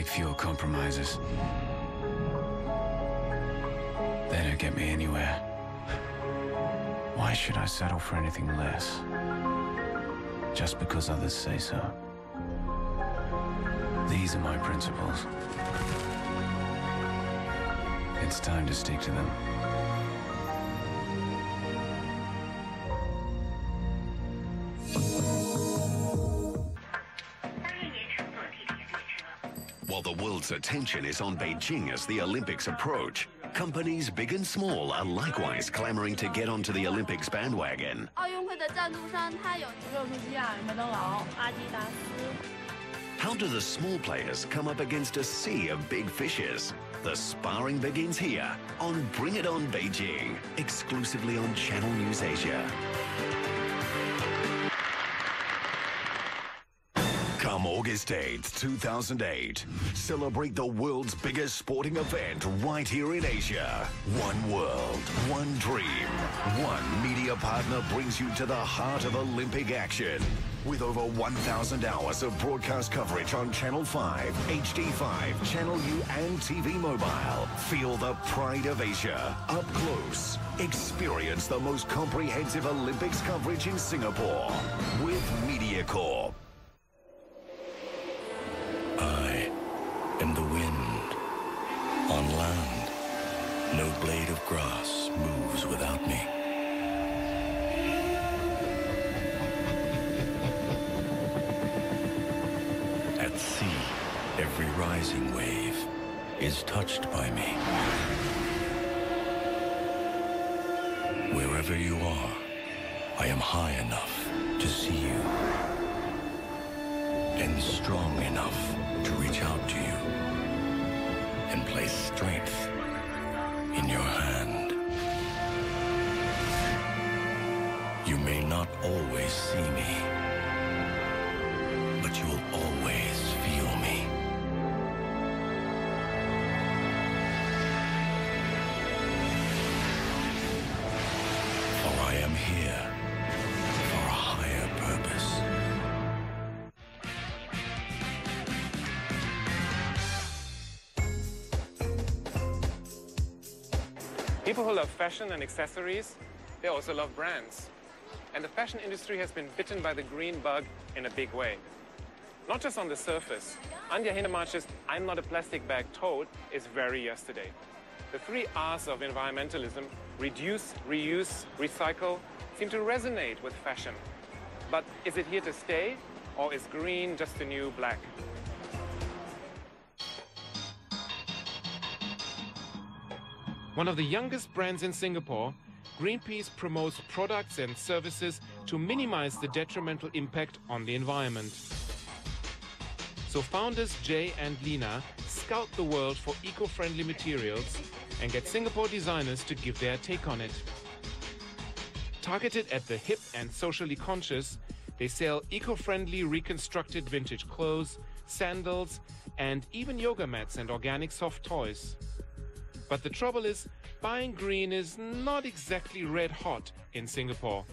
make fewer compromises. They don't get me anywhere. Why should I settle for anything less? Just because others say so. These are my principles. It's time to stick to them. While the world's attention is on Beijing as the Olympics approach, companies big and small are likewise clamoring to get onto the Olympics bandwagon. 奥运会的赞助商它有热舒西亚、麦当劳、阿迪达斯。 How do the small players come up against a sea of big fishes? The sparring begins here on Bring It On Beijing, exclusively on Channel News Asia. Come August 8th, 2008, celebrate the world's biggest sporting event right here in Asia. One world, one dream, one media partner brings you to the heart of Olympic action. With over 1,000 hours of broadcast coverage on Channel 5, HD5, Channel U and TV Mobile. Feel the pride of Asia up close. Experience the most comprehensive Olympics coverage in Singapore with MediaCorp. I am the wind. On land, no blade of grass moves without me. At sea, every rising wave is touched by me. Wherever you are, I am high enough to see you and strong enough to reach out to you and place strength in your hand. You may not always see me, but you will always feel me. For I am here for a higher purpose. People who love fashion and accessories, they also love brands. And the fashion industry has been bitten by the green bug in a big way. Not just on the surface. Anja Hindemarch's "I'm not a plastic bag" tote is very yesterday. The 3 R's of environmentalism, reduce, reuse, recycle, seem to resonate with fashion. But is it here to stay, or is green just the new black? One of the youngest brands in Singapore, Greenpeace promotes products and services to minimize the detrimental impact on the environment. So founders Jay and Lina scout the world for eco-friendly materials and get Singapore designers to give their take on it. Targeted at the hip and socially conscious, they sell eco-friendly reconstructed vintage clothes, sandals, and even yoga mats and organic soft toys. But the trouble is, buying green is not exactly red hot in Singapore.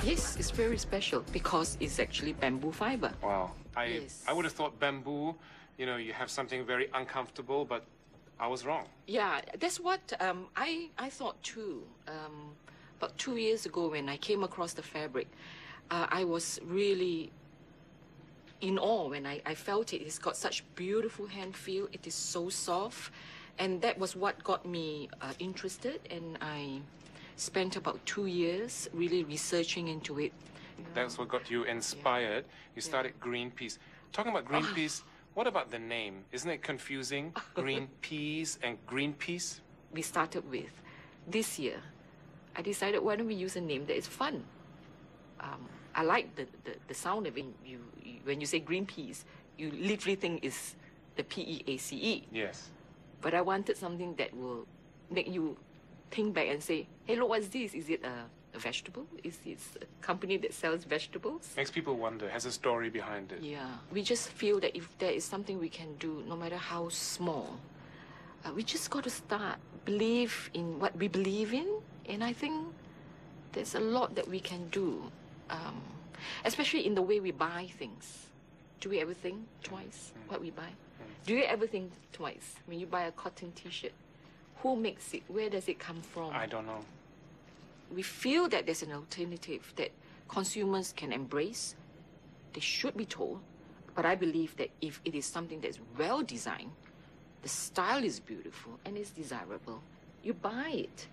Yes, it's very special because it's actually bamboo fiber. Wow. Yes. I would have thought bamboo, you have something very uncomfortable, but I was wrong. Yeah, that's what I thought too. About 2 years ago when I came across the fabric, I was really in awe when I felt it. It's got such beautiful hand feel. It is so soft. And that was what got me interested. And I spent about 2 years really researching into it. That's what got you inspired. You started Greenpeace. Talking about Greenpeace, what about the name? Isn't it confusing? Greenpeace and Greenpeace? We started with, this year, I decided, why don't we use a name that is fun? I like the sound of it. When you say Greenpeace, you literally think it's the P-E-A-C-E. Yes. But I wanted something that will make you think back and say, hey, look, what's this? Is it a vegetable? Is it a company that sells vegetables? Makes people wonder, has a story behind it. Yeah. We just feel that if there is something we can do, no matter how small, we just got to start, believe in what we believe in. And I think there's a lot that we can do, especially in the way we buy things. Do we ever think twice what we buy? Do you ever think twice when you buy a cotton T-shirt? Who makes it? Where does it come from? I don't know. We feel that there's an alternative that consumers can embrace. They should be told. But I believe that if it is something that's well designed, the style is beautiful and it's desirable, you buy it.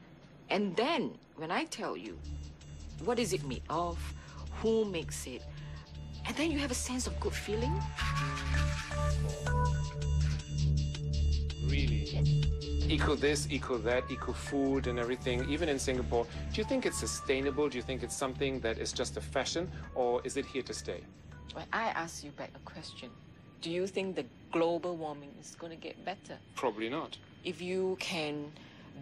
And then when I tell you, what is it made of? Who makes it? And then you have a sense of good feeling. Really? Yes. Eco this, eco that, eco food and everything, even in Singapore. Do you think it's sustainable? Do you think it's something that is just a fashion, or is it here to stay? Well, I ask you back a question. Do you think the global warming is going to get better? Probably not. If you can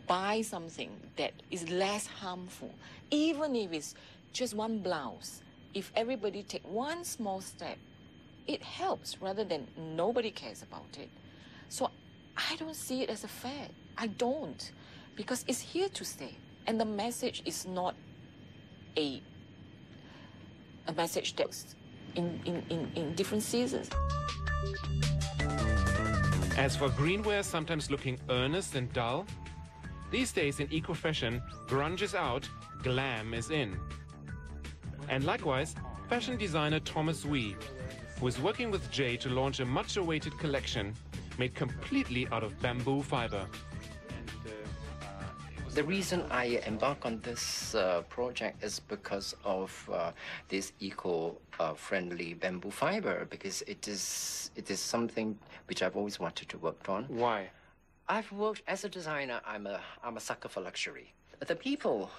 buy something that is less harmful, even if it's just one blouse, if everybody take one small step, it helps rather than nobody cares about it. So I don't see it as a fad. I don't, because it's here to stay. And the message is not a message that's in different seasons. As for greenwear sometimes looking earnest and dull, these days in eco-fashion, grunge is out, glam is in. And likewise, fashion designer Thomas Wee, who is working with Jay to launch a much-awaited collection made completely out of bamboo fiber. The reason I embark on this project is because of this eco-friendly bamboo fiber, because it is something which I've always wanted to work on. Why? I've worked as a designer. I'm a sucker for luxury. The people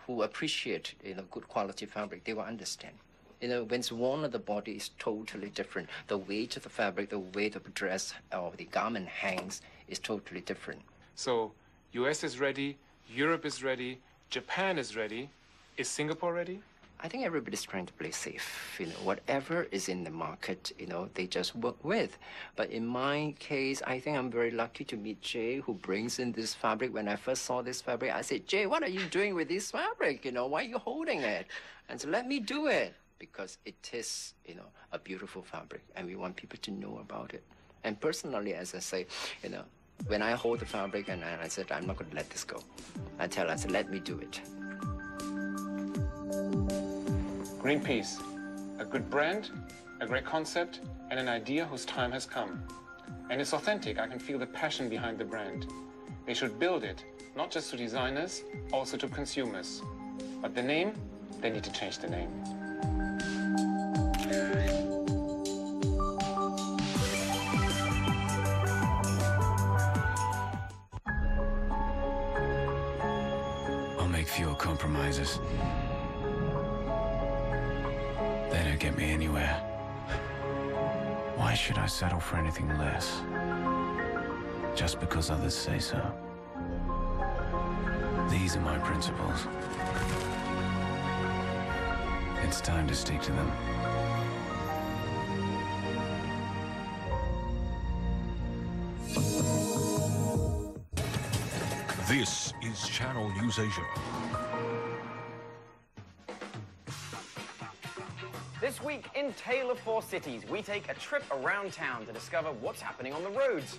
who appreciate good quality fabric, they will understand. When it's worn on the body, it's totally different. The weight of the fabric, the weight of the dress or the garment hangs is totally different. So, US is ready, Europe is ready, Japan is ready. Is Singapore ready? I think everybody's trying to play safe. Whatever is in the market, they just work with. But in my case, I think I'm very lucky to meet Jay, who brings in this fabric. When I first saw this fabric, I said, Jay, what are you doing with this fabric? Why are you holding it? And so let me do it, because it is, a beautiful fabric, and we want people to know about it. And personally, as I say, when I hold the fabric and I said, I'm not going to let this go. I said, let me do it. Greenpeace, a good brand, a great concept, and an idea whose time has come. And it's authentic. I can feel the passion behind the brand. They should build it, not just to designers, also to consumers. But the name, they need to change the name. I'll make fewer compromises. They don't get me anywhere. Why should I settle for anything less? Just because others say so. These are my principles. It's time to stick to them. This is Channel News Asia. This week in Tale of Four Cities, we take a trip around town to discover what's happening on the roads.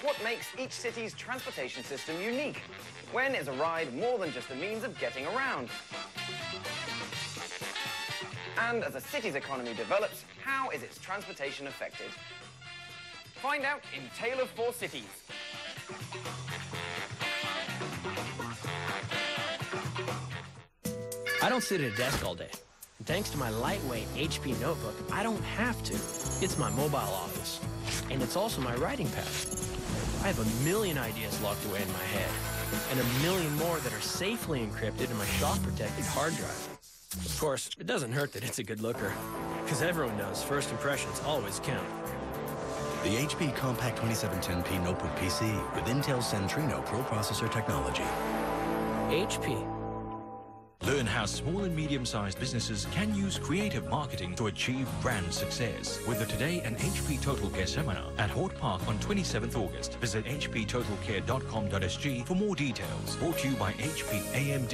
What makes each city's transportation system unique? When is a ride more than just a means of getting around? And as a city's economy develops, how is its transportation affected? Find out in Tale of Four Cities. I don't sit at a desk all day. And thanks to my lightweight HP notebook, I don't have to. It's my mobile office. And it's also my writing pad. I have a million ideas locked away in my head, and a million more that are safely encrypted in my shock-protected hard drive. Of course, it doesn't hurt that it's a good looker, because everyone knows first impressions always count. The HP Compact 2710p Notebook PC with Intel Centrino Pro Processor technology. HP. Learn how small and medium-sized businesses can use creative marketing to achieve brand success with the Today and HP Total Care Seminar at Hort Park on 27th August. Visit hptotalcare.com.sg for more details. Brought to you by HP AMD.